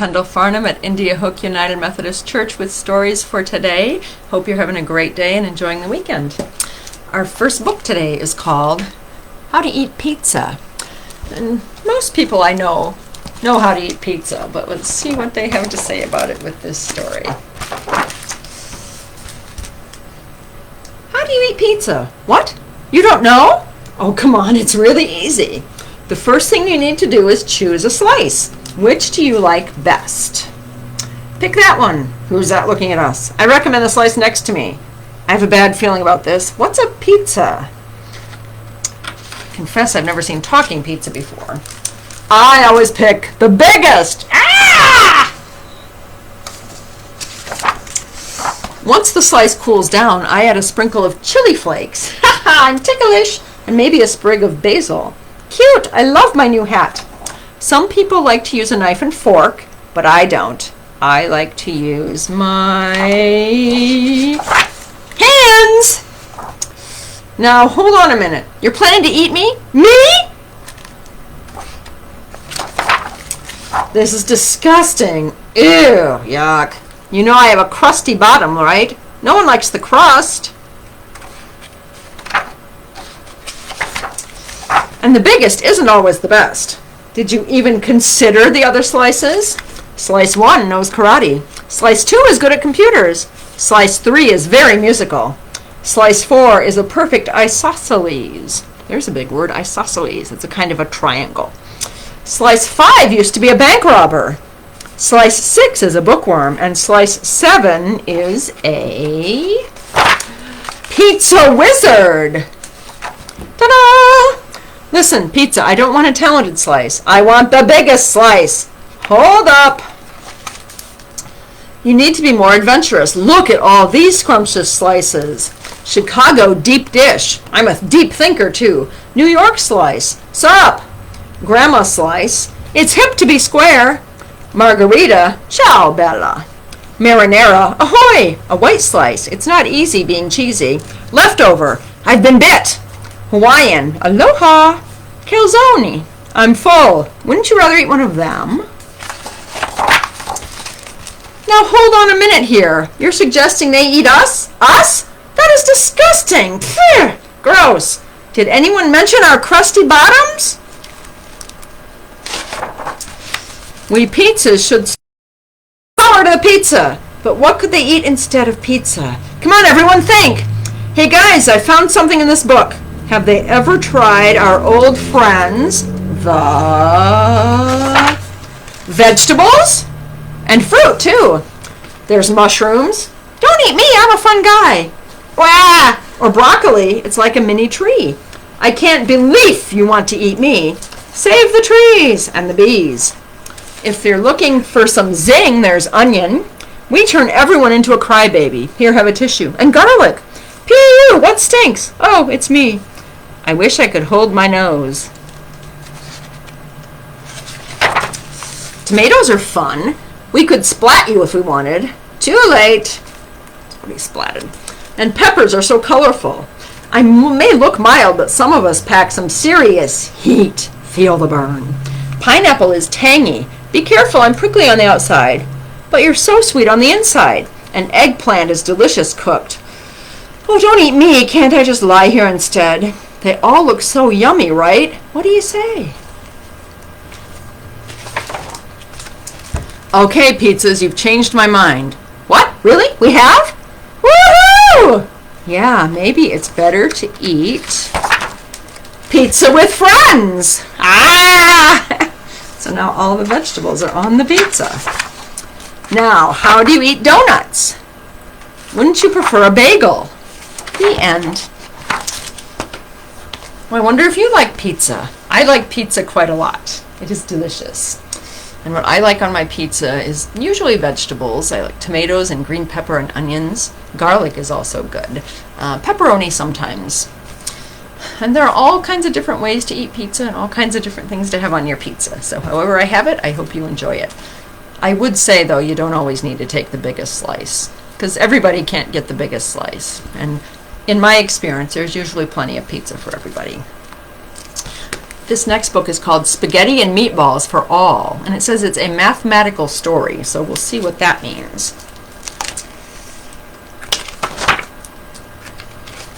Kendall Farnham at India Hook United Methodist Church with stories for today. Hope you're having a great day and enjoying the weekend. Our first book today is called How to Eat Pizza. And most people I know how to eat pizza, but let's see what they have to say about it with this story. How do you eat pizza? What? You don't know? Oh, come on, it's really easy. The first thing you need to do is choose a slice. Which do you like best? Pick that one. Who's that looking at us? I recommend the slice next to me. I have a bad feeling about this. What's a pizza? Confess I've never seen talking pizza before. I always pick the biggest. Ah! Once the slice cools down, I add a sprinkle of chili flakes. I'm ticklish. And maybe a sprig of basil. Cute! I love my new hat. Some people like to use a knife and fork, but I don't. I like to use my hands. Now, hold on a minute. You're planning to eat me? Me? This is disgusting. Ew, yuck. You know I have a crusty bottom, right? No one likes the crust. And the biggest isn't always the best. Did you even consider the other slices? Slice 1 knows karate. Slice 2 is good at computers. Slice 3 is very musical. Slice 4 is a perfect isosceles. There's a big word, isosceles. It's a kind of a triangle. Slice 5 used to be a bank robber. Slice 6 is a bookworm. And slice 7 is a pizza wizard. Ta-da! Listen, pizza, I don't want a talented slice. I want the biggest slice. Hold up. You need to be more adventurous. Look at all these scrumptious slices. Chicago deep dish. I'm a deep thinker, too. New York slice. Sup? Grandma slice. It's hip to be square. Margarita. Ciao, Bella. Marinara. Ahoy! A white slice. It's not easy being cheesy. Leftover. I've been bit. Hawaiian. Aloha. Calzone. I'm full. Wouldn't you rather eat one of them? Now hold on a minute here. You're suggesting they eat us? Us? That is disgusting. Phew. Gross. Did anyone mention our crusty bottoms? We pizzas should power to the pizza. But what could they eat instead of pizza? Come on, everyone, think. Hey guys, I found something in this book. Have they ever tried our old friends, the vegetables? And fruit, too. There's mushrooms. Don't eat me, I'm a fun guy. Wah! Or broccoli, it's like a mini tree. I can't believe you want to eat me. Save the trees and the bees. If you're looking for some zing, there's onion. We turn everyone into a crybaby. Here, have a tissue. And garlic. Pew! What stinks? Oh, it's me. I wish I could hold my nose. Tomatoes are fun. We could splat you if we wanted. Too late. Somebody splatted. And peppers are so colorful. I may look mild, but some of us pack some serious heat. Feel the burn. Pineapple is tangy. Be careful, I'm prickly on the outside. But you're so sweet on the inside. And eggplant is delicious cooked. Oh, don't eat me. Can't I just lie here instead? They all look so yummy, right? What do you say? Okay, pizzas, you've changed my mind. What? Really? We have? Woohoo! Yeah, maybe it's better to eat pizza with friends. Ah! So now all the vegetables are on the pizza. Now, how do you eat donuts? Wouldn't you prefer a bagel? The end. Well, I wonder if you like pizza. I like pizza quite a lot. It is delicious. And what I like on my pizza is usually vegetables. I like tomatoes and green pepper and onions. Garlic is also good. Pepperoni sometimes. And there are all kinds of different ways to eat pizza and all kinds of different things to have on your pizza. So however I have it, I hope you enjoy it. I would say, though, you don't always need to take the biggest slice, because everybody can't get the biggest slice. And in my experience, there's usually plenty of pizza for everybody. This next book is called Spaghetti and Meatballs for All, and it says it's a mathematical story, so we'll see what that means.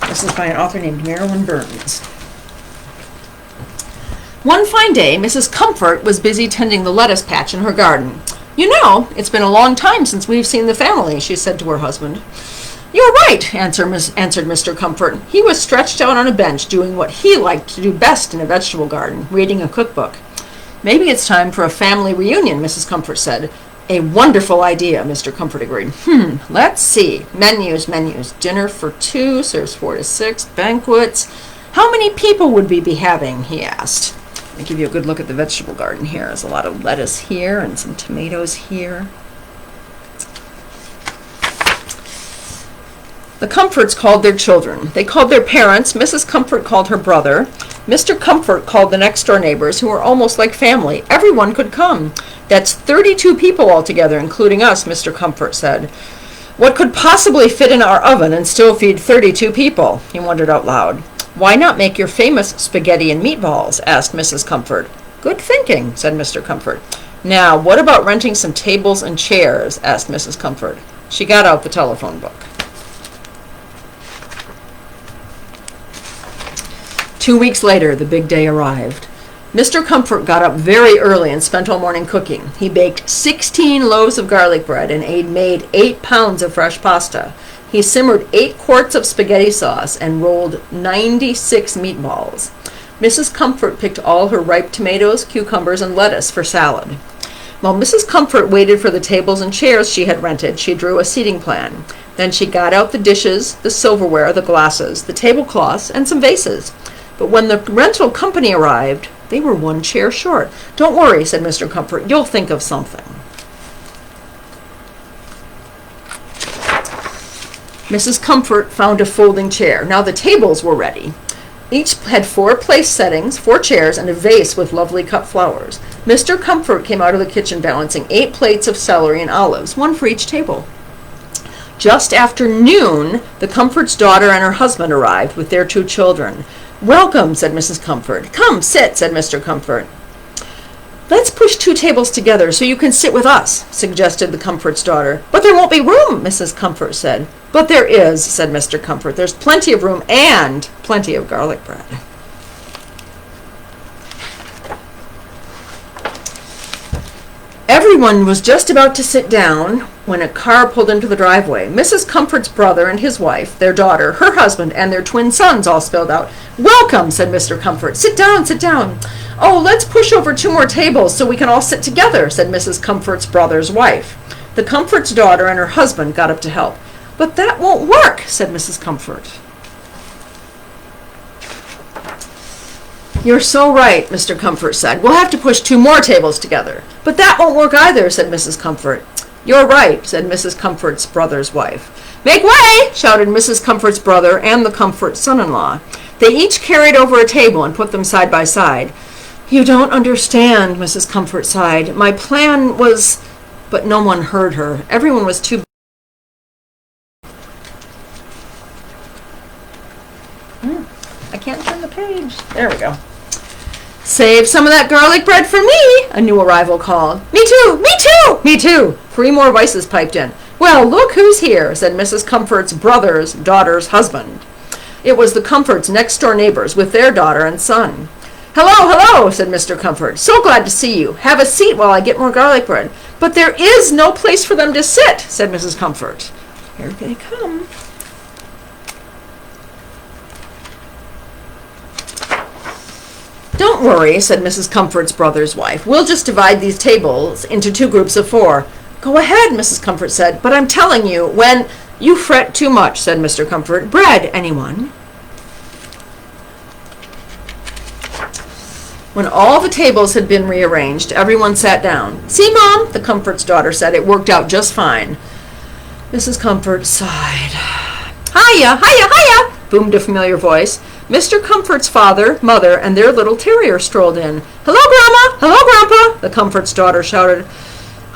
This is by an author named Marilyn Burns. One fine day, Mrs. Comfort was busy tending the lettuce patch in her garden. "You know, it's been a long time since we've seen the family," she said to her husband. "You're right," answered Mr. Comfort. He was stretched out on a bench doing what he liked to do best in a vegetable garden, reading a cookbook. "Maybe it's time for a family reunion," Mrs. Comfort said. "A wonderful idea," Mr. Comfort agreed. Let's see. Menus. Dinner for 2, serves 4 to 6, banquets. How many people would we be having?" he asked. I'll give you a good look at the vegetable garden here. There's a lot of lettuce here and some tomatoes here. The Comforts called their children. They called their parents. Mrs. Comfort called her brother. Mr. Comfort called the next-door neighbors, who were almost like family. Everyone could come. "That's 32 people altogether, including us," Mr. Comfort said. "What could possibly fit in our oven and still feed 32 people?" he wondered out loud. "Why not make your famous spaghetti and meatballs?" asked Mrs. Comfort. "Good thinking," said Mr. Comfort. "Now, what about renting some tables and chairs?" asked Mrs. Comfort. She got out the telephone book. 2 weeks later, the big day arrived. Mr. Comfort got up very early and spent all morning cooking. He baked 16 loaves of garlic bread and made 8 pounds of fresh pasta. He simmered 8 quarts of spaghetti sauce and rolled 96 meatballs. Mrs. Comfort picked all her ripe tomatoes, cucumbers, and lettuce for salad. While Mrs. Comfort waited for the tables and chairs she had rented, she drew a seating plan. Then she got out the dishes, the silverware, the glasses, the tablecloths, and some vases. But when the rental company arrived, they were 1 chair short. "Don't worry," said Mr. Comfort. "You'll think of something." Mrs. Comfort found a folding chair. Now the tables were ready. Each had 4 place settings, 4 chairs, and a vase with lovely cut flowers. Mr. Comfort came out of the kitchen balancing 8 plates of celery and olives, 1 for each table. Just after noon, the Comfort's daughter and her husband arrived with their 2 children. "Welcome," said Mrs. Comfort. "Come, sit," said Mr. Comfort. "Let's push 2 tables together so you can sit with us," suggested the Comfort's daughter. "But there won't be room," Mrs. Comfort said. "But there is," said Mr. Comfort. "There's plenty of room and plenty of garlic bread." Everyone was just about to sit down when a car pulled into the driveway. Mrs. Comfort's brother and his wife, their daughter, her husband, and their twin sons all spilled out. "Welcome," said Mr. Comfort. "Sit down, sit down." "Oh, let's push over 2 more tables so we can all sit together," said Mrs. Comfort's brother's wife. The Comfort's daughter and her husband got up to help. "But that won't work," said Mrs. Comfort. "You're so right," Mr. Comfort said. "We'll have to push 2 more tables together." "But that won't work either," said Mrs. Comfort. "You're right," said Mrs. Comfort's brother's wife. "Make way!" shouted Mrs. Comfort's brother and the Comfort son-in-law. They each carried over a table and put them side by side. "You don't understand," Mrs. Comfort sighed. "My plan was—" But no one heard her. Everyone was too... I can't turn the page. There we go. "Save some of that garlic bread for me," a new arrival called. "Me too! Me too! Me too!" 3 more voices piped in. "Well, look who's here," said Mrs. Comfort's brother's daughter's husband. It was the Comfort's next-door neighbors with their daughter and son. "Hello, hello," said Mr. Comfort. "So glad to see you. Have a seat while I get more garlic bread." "But there is no place for them to sit," said Mrs. Comfort. "Here they come." "Don't worry," said Mrs. Comfort's brother's wife. "We'll just divide these tables into 2 groups of 4. "Go ahead," Mrs. Comfort said. "But I'm telling you, when—" "You fret too much," said Mr. Comfort. "Bread, anyone?" When all the tables had been rearranged, everyone sat down. "See, Mom," the Comfort's daughter said. "It worked out just fine." Mrs. Comfort sighed. "Hiya, hiya, hiya," boomed a familiar voice. Mr. Comfort's father, mother, and their little terrier strolled in. "Hello, Grandma! Hello, Grandpa!" the Comfort's daughter shouted.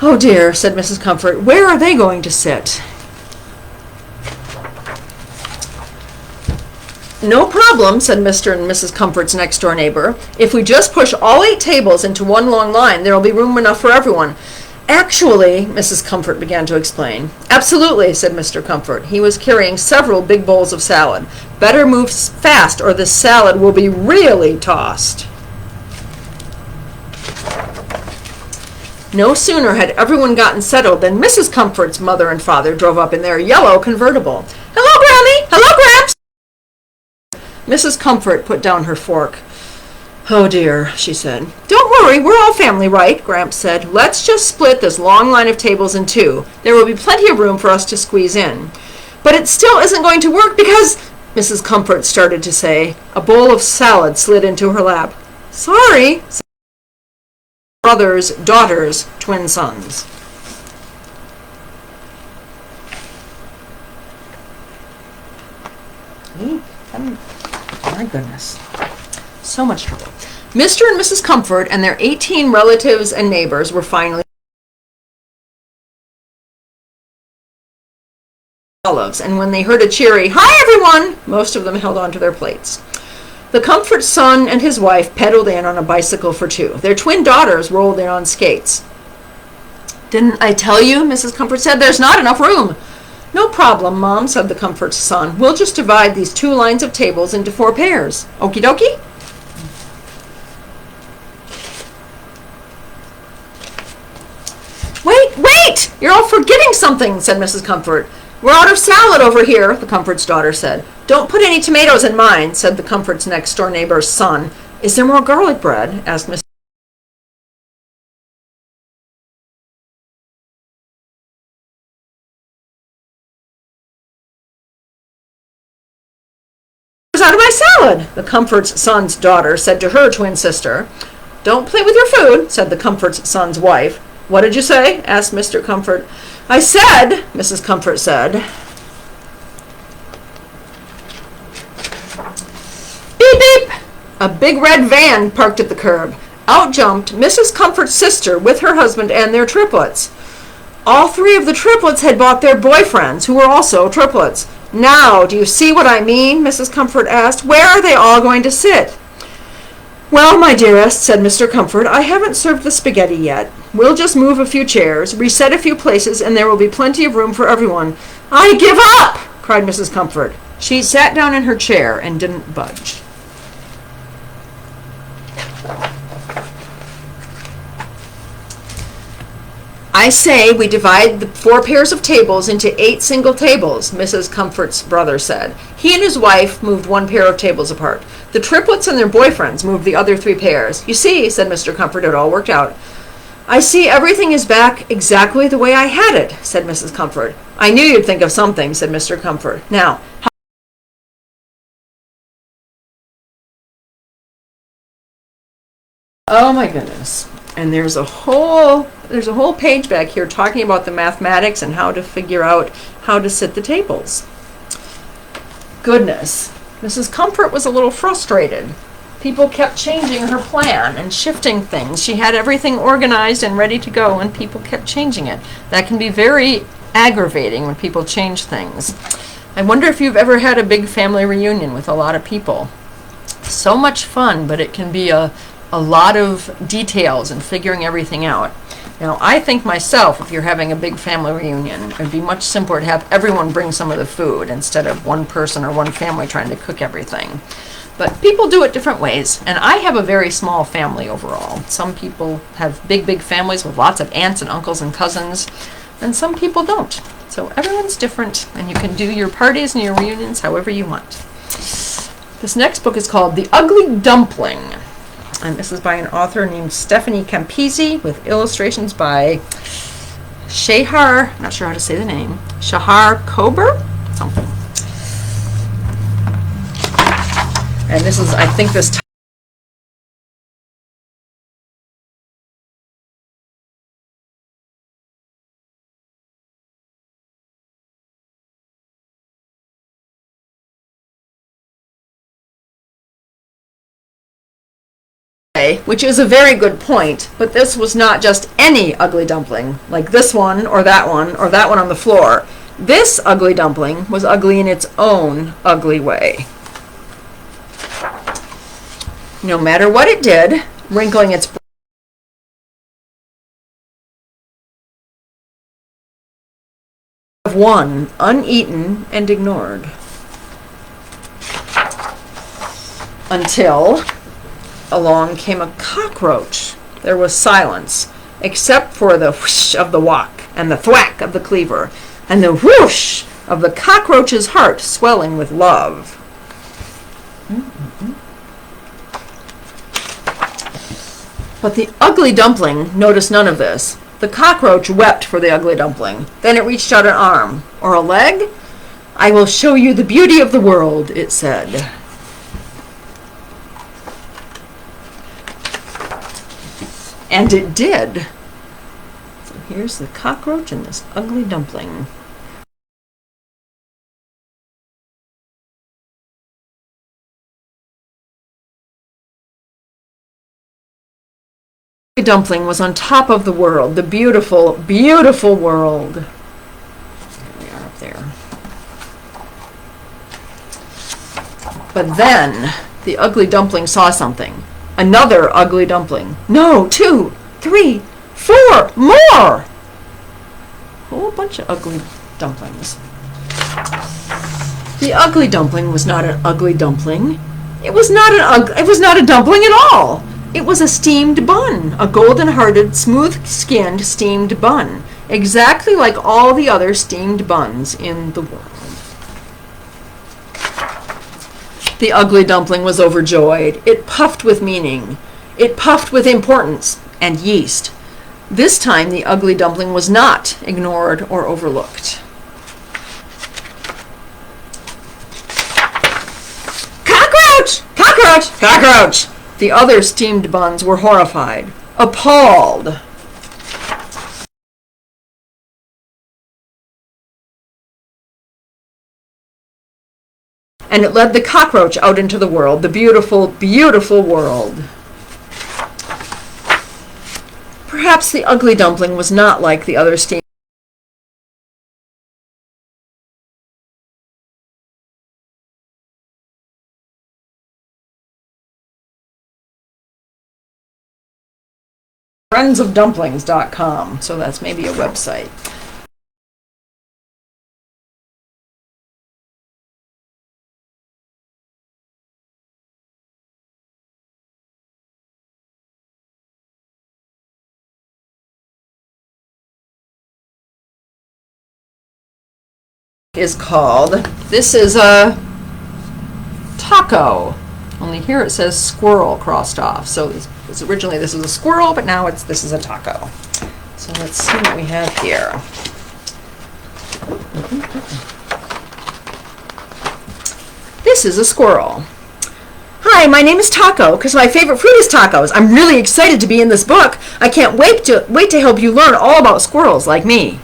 "Oh, dear," said Mrs. Comfort. "Where are they going to sit?" No problem, said Mr. and Mrs. Comfort's next-door neighbor. If we just push all 8 tables into one long line, there will be room enough for everyone. Actually, Mrs. Comfort began to explain. Absolutely, said Mr. Comfort. He was carrying several big bowls of salad. Better move fast, or this salad will be really tossed. No sooner had everyone gotten settled than Mrs. Comfort's mother and father drove up in their yellow convertible. Hello, Grammy! Hello, Gramps! Mrs. Comfort put down her fork. Oh dear, she said. Don't worry, we're all family, right? Gramps said. Let's just split this long line of tables in 2. There will be plenty of room for us to squeeze in. But it still isn't going to work because, Mrs. Comfort started to say. A bowl of salad slid into her lap. Sorry, said brothers, daughters, twin sons. My goodness. So much trouble. Mr. and Mrs. Comfort and their 18 relatives and neighbors were finally olives, and when they heard a cheery, "Hi, everyone!" most of them held on to their plates. The Comfort son and his wife pedaled in on a bicycle for 2. Their twin daughters rolled in on skates. Didn't I tell you, Mrs. Comfort said, there's not enough room. No problem, Mom, said the Comfort's son. We'll just divide these 2 lines of tables into 4 pairs. Okie dokie? Wait! You're all forgetting something, said Mrs. Comfort. We're out of salad over here, the Comfort's daughter said. Don't put any tomatoes in mine, said the Comfort's next-door neighbor's son. Is there more garlic bread? Asked Mrs. Out of my salad, the Comfort's son's daughter said to her twin sister. Don't play with your food, said the Comfort's son's wife. What did you say? Asked Mr. Comfort. I said, Mrs. Comfort said. Beep, beep! A big red van parked at the curb. Out jumped Mrs. Comfort's sister with her husband and their triplets. All 3 of the triplets had bought their boyfriends, who were also triplets. Now, do you see what I mean? Mrs. Comfort asked. Where are they all going to sit? Well, my dearest, said Mr. Comfort, I haven't served the spaghetti yet. We'll just move a few chairs, reset a few places, and there will be plenty of room for everyone. I give up! Cried Mrs. Comfort. She sat down in her chair and didn't budge. I say we divide the 4 pairs of tables into 8 single tables, Mrs. Comfort's brother said. He and his wife moved 1 pair of tables apart. The triplets and their boyfriends moved the other 3 pairs. You see, said Mr. Comfort, it all worked out. I see everything is back exactly the way I had it, said Mrs. Comfort. I knew you'd think of something, said Mr. Comfort. Now, oh my goodness. And there's a whole page back here talking about the mathematics and how to figure out how to sit the tables. Goodness. Mrs. Comfort was a little frustrated. People kept changing her plan and shifting things. She had everything organized and ready to go, and people kept changing it. That can be very aggravating when people change things. I wonder if you've ever had a big family reunion with a lot of people. So much fun, but it can be a lot of details and figuring everything out. Now, I think myself, if you're having a big family reunion, it would be much simpler to have everyone bring some of the food instead of one person or one family trying to cook everything. But people do it different ways, and I have a very small family overall. Some people have big families with lots of aunts and uncles and cousins, and some people don't. So everyone's different, and you can do your parties and your reunions however you want. This next book is called The Ugly Dumpling. And this is by an author named Stephanie Campisi with illustrations by Shahar, not sure how to say the name, Shahar Kober? Something. And this is, I think this which is a very good point, but this was not just any ugly dumpling, like this one or that one on the floor. This ugly dumpling was ugly in its own ugly way. No matter what it did, wrinkling its one, uneaten and ignored. Until along came a cockroach. There was silence, except for the whoosh of the walk, and the thwack of the cleaver, and the whoosh of the cockroach's heart swelling with love. But the ugly dumpling noticed none of this. The cockroach wept for the ugly dumpling. Then it reached out an arm, or a leg. "I will show you the beauty of the world," it said. And it did. So here's the cockroach and this ugly dumpling. The dumpling was on top of the world, the beautiful, beautiful world. There we are up there. But then the ugly dumpling saw something. Another ugly dumpling. No, 2, 3, 4, more! A whole bunch of ugly dumplings. The ugly dumpling was not an ugly dumpling. It was not a dumpling at all. It was a steamed bun, a golden-hearted, smooth-skinned steamed bun, exactly like all the other steamed buns in the world. The ugly dumpling was overjoyed. It puffed with meaning. It puffed with importance and yeast. This time the ugly dumpling was not ignored or overlooked. Cockroach! Cockroach! Cockroach! The other steamed buns were horrified, appalled. And it led the cockroach out into the world, the beautiful, beautiful world. Perhaps the ugly dumpling was not like the other steamed. friendsofdumplings.com, so that's maybe a website. Is called, this is a taco, only here it says squirrel crossed off. So it's originally this was a squirrel, but now this is a taco. So let's see what we have here. This is a squirrel. Hi, my name is Taco because my favorite fruit is tacos. I'm really excited to be in this book. I can't wait to help you learn all about squirrels like me.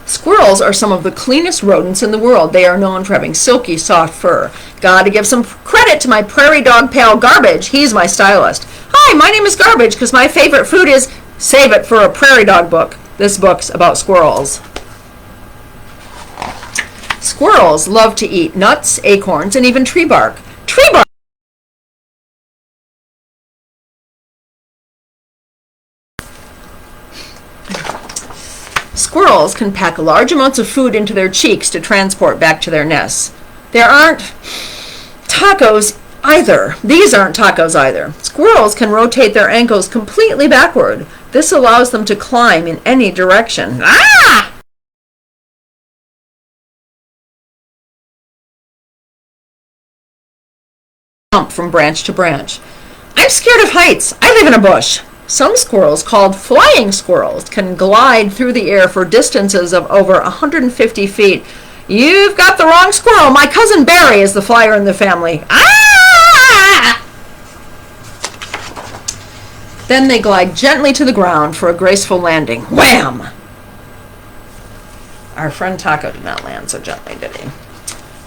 Squirrels are some of the cleanest rodents in the world. They are known for having silky, soft fur. Gotta give some credit to my prairie dog pal Garbage. He's my stylist. Hi, my name is Garbage because my favorite food is, save it for a prairie dog book. This book's about squirrels. Squirrels love to eat nuts, acorns, and even tree bark. Tree bark! Squirrels can pack large amounts of food into their cheeks to transport back to their nests. There aren't tacos either. These aren't tacos either. Squirrels can rotate their ankles completely backward. This allows them to climb in any direction. Ah! Jump from branch to branch. I'm scared of heights. I live in a bush. Some squirrels, called flying squirrels, can glide through the air for distances of over 150 feet. You've got the wrong squirrel. My cousin Barry is the flyer in the family. Ah! Then they glide gently to the ground for a graceful landing. Wham! Our friend Taco did not land so gently, did he?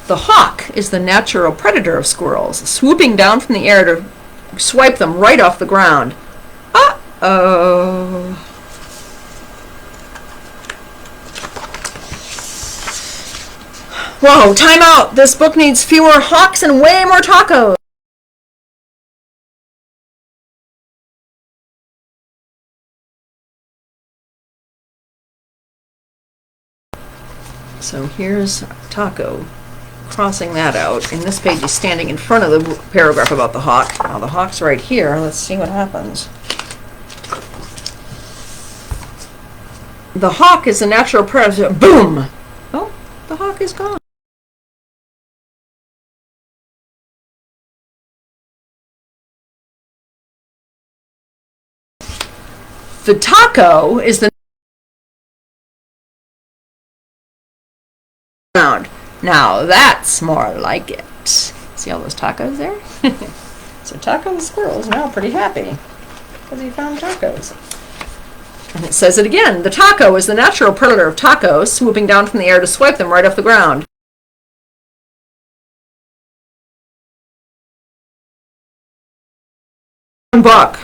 The hawk is the natural predator of squirrels, swooping down from the air to swipe them right off the ground. Uh-oh. Whoa, time out! This book needs fewer hawks and way more tacos. So here's Taco crossing that out. And this page is standing in front of the paragraph about the hawk. Now the hawk's right here. Let's see what happens. The hawk is a natural predator. Boom! Oh, the hawk is gone. The taco is the ground. Now that's more like it. See all those tacos there? So Taco the squirrel is now pretty happy because he found tacos. And it says it again. The taco is the natural predator of tacos, swooping down from the air to swipe them right off the ground. Buck.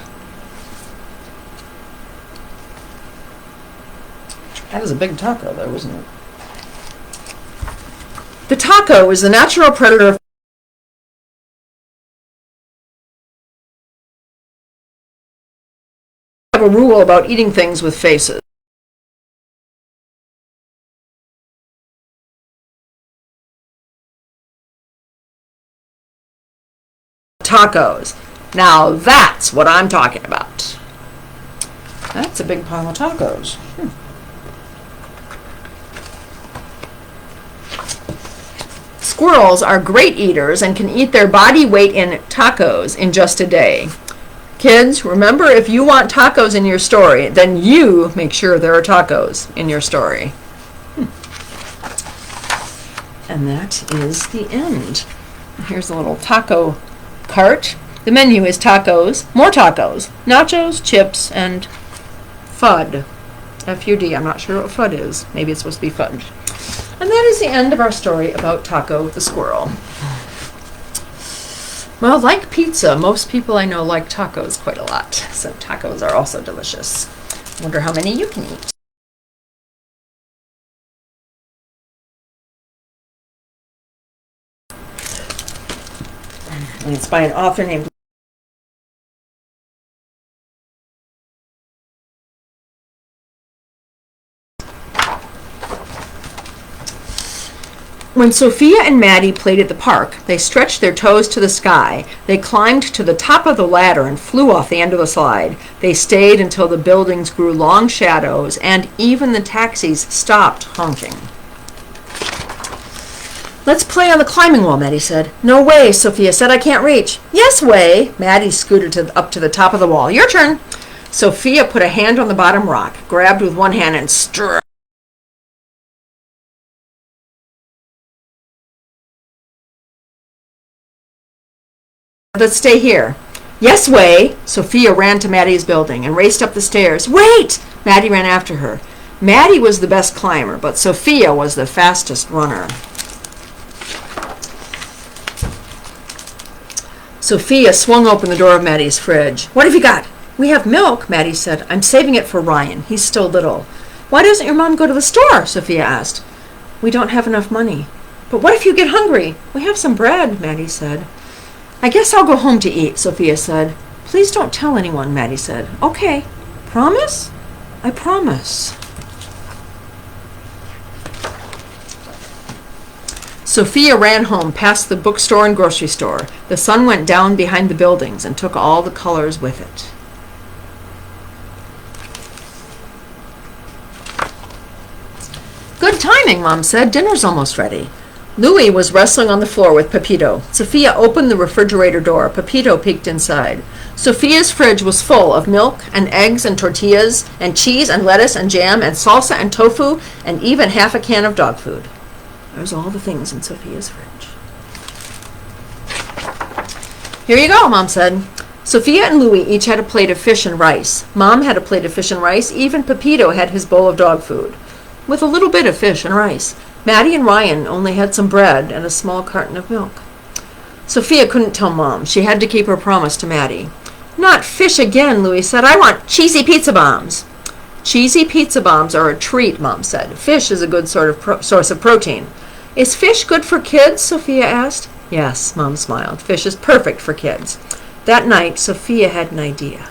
That is a big taco, though, isn't it? The taco is the natural predator of have a rule about eating things with faces. Tacos. Now that's what I'm talking about. That's a big pile of tacos. Squirrels are great eaters and can eat their body weight in tacos in just a day. Kids, remember, if you want tacos in your story, then you make sure there are tacos in your story. And that is the end. Here's a little taco cart. The menu is tacos, more tacos, nachos, chips, and FUD. F-U-D. I'm not sure what FUD is. Maybe it's supposed to be fudge. And that is the end of our story about Taco the squirrel. Well, like pizza, most people I know like tacos quite a lot. So tacos are also delicious. Wonder how many you can eat. And it's by an author named When Sophia and Maddie played at the park, they stretched their toes to the sky. They climbed to the top of the ladder and flew off the end of the slide. They stayed until the buildings grew long shadows and even the taxis stopped honking. Let's play on the climbing wall, Maddie said. No way, Sophia said. I can't reach. Yes way. Maddie scooted up to the top of the wall. Your turn. Sophia put a hand on the bottom rock, grabbed with one hand and struck. Let's stay here. Yes way. Sophia ran to Maddie's building and raced up the stairs. Wait! Maddie ran after her. Maddie was the best climber, but Sophia was the fastest runner. Sophia swung open the door of Maddie's fridge. What have you got? We have milk, Maddie said. I'm saving it for Ryan. He's still little. Why doesn't your mom go to the store? Sophia asked. We don't have enough money. But what if you get hungry? We have some bread, Maddie said. I guess I'll go home to eat, Sophia said. Please don't tell anyone, Maddie said. Okay. Promise? I promise. Sophia ran home past the bookstore and grocery store. The sun went down behind the buildings and took all the colors with it. Good timing, Mom said. Dinner's almost ready. Louis was wrestling on the floor with Pepito. Sophia opened the refrigerator door. Pepito peeked inside. Sophia's fridge was full of milk and eggs and tortillas and cheese and lettuce and jam and salsa and tofu and even half a can of dog food. There's all the things in Sophia's fridge. Here you go, Mom said. Sophia and Louis each had a plate of fish and rice. Mom had a plate of fish and rice. Even Pepito had his bowl of dog food, with a little bit of fish and rice. Maddie and Ryan only had some bread and a small carton of milk. Sophia couldn't tell Mom. She had to keep her promise to Maddie. Not fish again, Louis said. I want cheesy pizza bombs. Cheesy pizza bombs are a treat, Mom said. Fish is a good source of protein. Is fish good for kids? Sophia asked. Yes, Mom smiled. Fish is perfect for kids. That night, Sophia had an idea.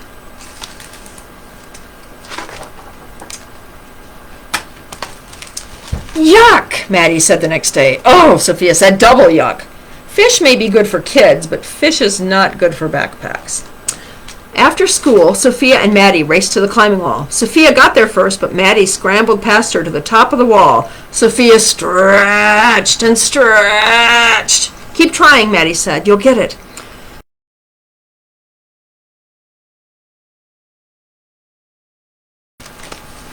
Yuck, Maddie said the next day. Oh, Sophia said, double yuck. Fish may be good for kids, but fish is not good for backpacks. After school, Sophia and Maddie raced to the climbing wall. Sophia got there first, but Maddie scrambled past her to the top of the wall. Sophia stretched and stretched. Keep trying, Maddie said. You'll get it.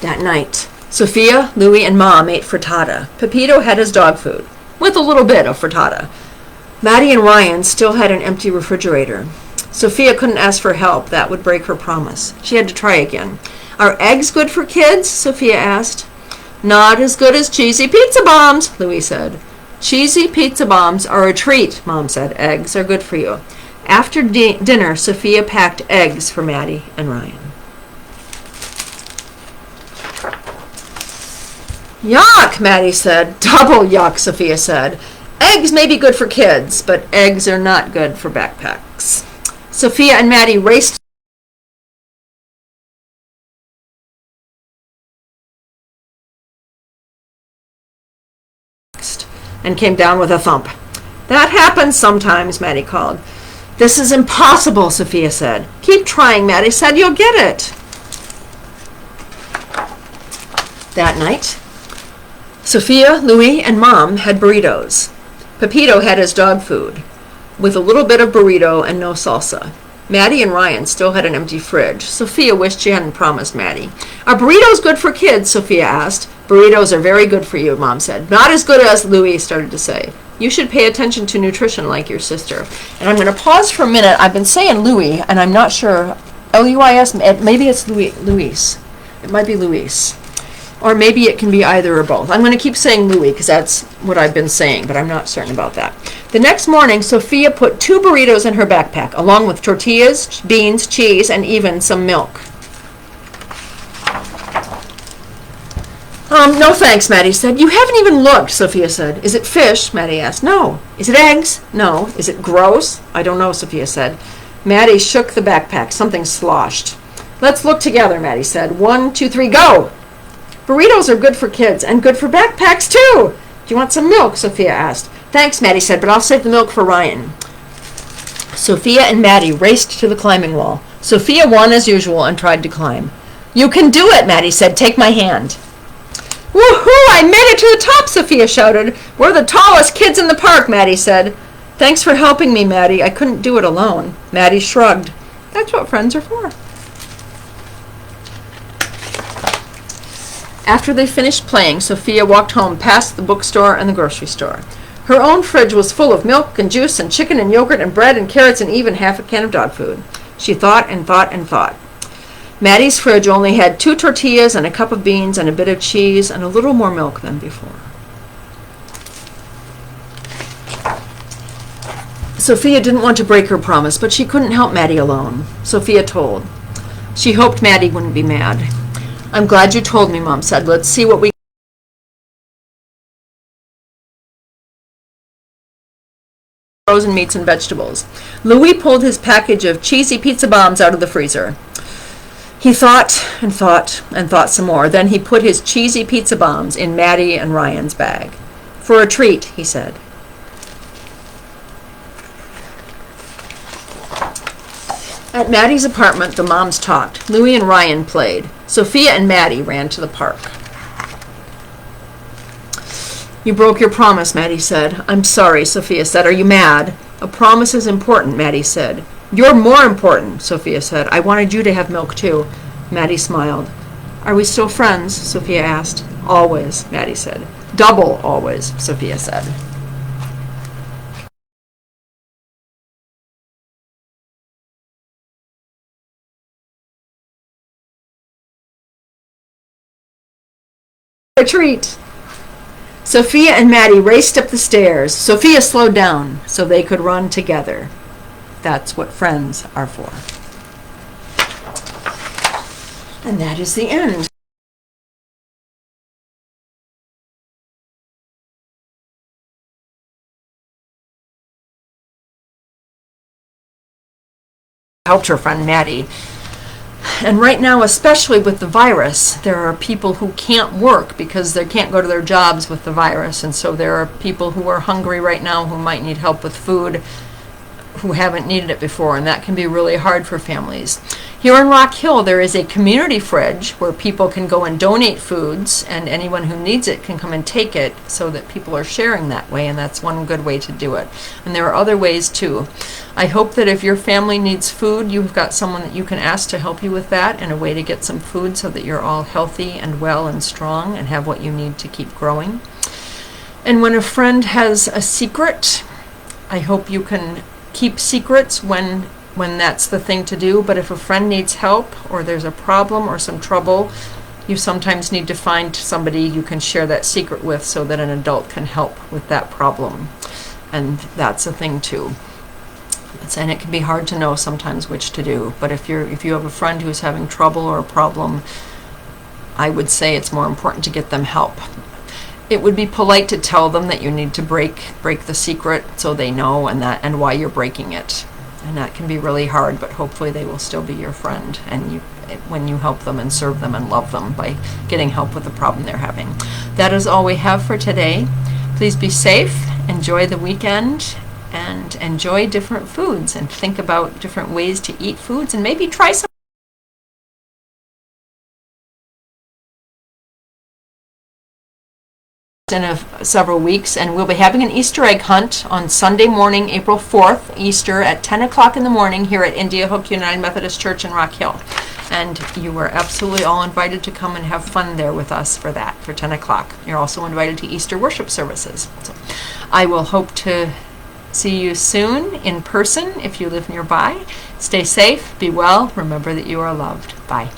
That night, Sophia, Louie, and Mom ate frittata. Pepito had his dog food, with a little bit of frittata. Maddie and Ryan still had an empty refrigerator. Sophia couldn't ask for help. That would break her promise. She had to try again. Are eggs good for kids? Sophia asked. Not as good as cheesy pizza bombs, Louie said. Cheesy pizza bombs are a treat, Mom said. Eggs are good for you. After dinner, Sophia packed eggs for Maddie and Ryan. Yuck, Maddie said. Double yuck, Sophia said. Eggs may be good for kids, but eggs are not good for backpacks. Sophia and Maddie raced and came down with a thump. That happens sometimes, Maddie called. This is impossible, Sophia said. Keep trying, Maddie said. You'll get it. That night, Sophia, Louie, and Mom had burritos. Pepito had his dog food, with a little bit of burrito and no salsa. Maddie and Ryan still had an empty fridge. Sophia wished she hadn't promised Maddie. Are burritos good for kids? Sophia asked. Burritos are very good for you, Mom said. Not as good as, Louie started to say. You should pay attention to nutrition like your sister. And I'm going to pause for a minute. I've been saying Louie, and I'm not sure. L-U-I-S, maybe it's Luis. It might be Luis. Or maybe it can be either or both. I'm going to keep saying Louie because that's what I've been saying, but I'm not certain about that. The next morning, Sophia put 2 burritos in her backpack, along with tortillas, beans, cheese, and even some milk. No thanks, Maddie said. You haven't even looked, Sophia said. Is it fish? Maddie asked. No. Is it eggs? No. Is it gross? I don't know, Sophia said. Maddie shook the backpack. Something sloshed. Let's look together, Maddie said. 1, 2, 3, go! Burritos are good for kids and good for backpacks, too. Do you want some milk? Sophia asked. Thanks, Maddie said, but I'll save the milk for Ryan. Sophia and Maddie raced to the climbing wall. Sophia won as usual and tried to climb. You can do it, Maddie said. Take my hand. Woohoo! I made it to the top, Sophia shouted. We're the tallest kids in the park, Maddie said. Thanks for helping me, Maddie. I couldn't do it alone. Maddie shrugged. That's what friends are for. After they finished playing, Sophia walked home past the bookstore and the grocery store. Her own fridge was full of milk and juice and chicken and yogurt and bread and carrots and even half a can of dog food. She thought and thought and thought. Maddie's fridge only had 2 tortillas and a cup of beans and a bit of cheese and a little more milk than before. Sophia didn't want to break her promise, but she couldn't help Maddie alone. Sophia told. She hoped Maddie wouldn't be mad. I'm glad you told me, Mom said. Let's see what we frozen meats and vegetables. Louie pulled his package of cheesy pizza bombs out of the freezer. He thought and thought and thought some more. Then he put his cheesy pizza bombs in Maddie and Ryan's bag. For a treat, he said. At Maddie's apartment, the moms talked. Louie and Ryan played. Sophia and Maddie ran to the park. You broke your promise, Maddie said. I'm sorry, Sophia said. Are you mad? A promise is important, Maddie said. You're more important, Sophia said. I wanted you to have milk too. Maddie smiled. Are we still friends? Sophia asked. Always, Maddie said. Double always, Sophia said. A treat. Sophia and Maddie raced up the stairs. Sophia slowed down so they could run together. That's what friends are for. And that is the end. helped her friend Maddie. And right now, especially with the virus, there are people who can't work because they can't go to their jobs with the virus. And so there are people who are hungry right now who might need help with food who haven't needed it before, and that can be really hard for families. Here in Rock Hill, there is a community fridge where people can go and donate foods, and anyone who needs it can come and take it, so that people are sharing that way, and that's one good way to do it. And there are other ways too. I hope that if your family needs food, you've got someone that you can ask to help you with that, and a way to get some food so that you're all healthy and well and strong and have what you need to keep growing. And when a friend has a secret, I hope you can keep secrets when that's the thing to do. But if a friend needs help, or there's a problem or some trouble, you sometimes need to find somebody you can share that secret with so that an adult can help with that problem. And that's a thing too. And it can be hard to know sometimes which to do. But if you have a friend who's having trouble or a problem, I would say it's more important to get them help. It would be polite to tell them that you need to break the secret so they know, and why you're breaking it. And that can be really hard, but hopefully they will still be your friend, and when you help them and serve them and love them by getting help with the problem they're having. That is all we have for today. Please be safe, enjoy the weekend, and enjoy different foods, and think about different ways to eat foods, and maybe try some in several weeks. And we'll be having an Easter egg hunt on Sunday morning, April 4th, Easter, at 10 o'clock in the morning here at India Hook United Methodist Church in Rock Hill. And you are absolutely all invited to come and have fun there with us for 10 o'clock. You're also invited to Easter worship services. So I will hope to see you soon in person if you live nearby. Stay safe, be well, remember that you are loved. Bye.